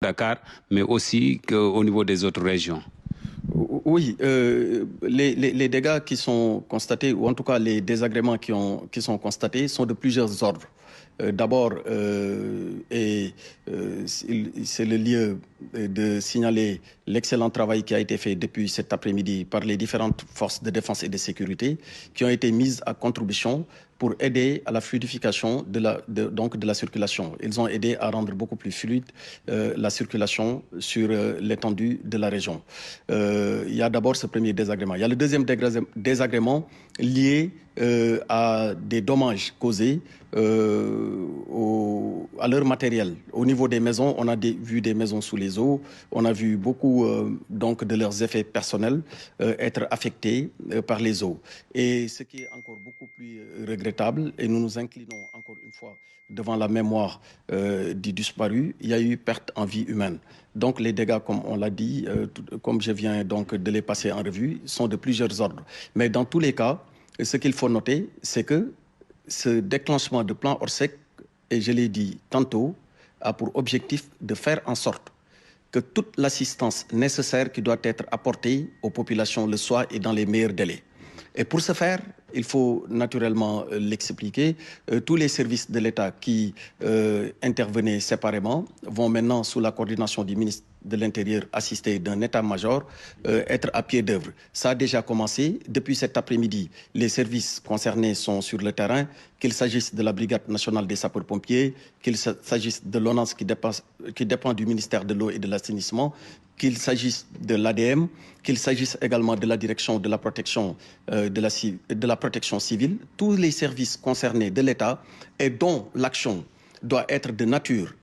Dakar, mais aussi au niveau des autres régions. Oui, les dégâts qui sont constatés, ou en tout cas les désagréments qui sont constatés, sont de plusieurs ordres. D'abord, c'est le lieu de signaler l'excellent travail qui a été fait depuis cet après-midi par les différentes forces de défense et de sécurité qui ont été mises à contribution pour aider à la fluidification donc de la circulation. Ils ont aidé à rendre beaucoup plus fluide la circulation sur l'étendue de la région. Il y a d'abord ce premier désagrément. Il y a le deuxième désagrément lié à des dommages causés à leur matériel. Au niveau des maisons, on a vu des maisons sous les eaux, on a vu beaucoup donc de leurs effets personnels être affectés par les eaux. Et ce qui est encore beaucoup plus regrettable, et nous nous inclinons encore une fois devant la mémoire du disparu, il y a eu perte en vie humaine. Donc les dégâts, comme on l'a dit, comme je viens donc de les passer en revue, sont de plusieurs ordres. Mais dans tous les cas, ce qu'il faut noter, c'est que ce déclenchement de plan Orsec, et je l'ai dit tantôt, a pour objectif de faire en sorte que toute l'assistance nécessaire qui doit être apportée aux populations le soit et dans les meilleurs délais. Et pour ce faire, il faut naturellement l'expliquer. Tous les services de l'État qui intervenaient séparément vont maintenant, sous la coordination du ministre de l'Intérieur, assisté d'un état-major, être à pied d'œuvre. Ça a déjà commencé. Depuis cet après-midi, les services concernés sont sur le terrain, qu'il s'agisse de la Brigade nationale des sapeurs-pompiers, qu'il s'agisse de l'ONAS qui dépend du ministère de l'eau et de l'assainissement, qu'il s'agisse de l'ADM, qu'il s'agisse également de la direction de la protection, de la protection civile, tous les services concernés de l'État et dont l'action doit être de nature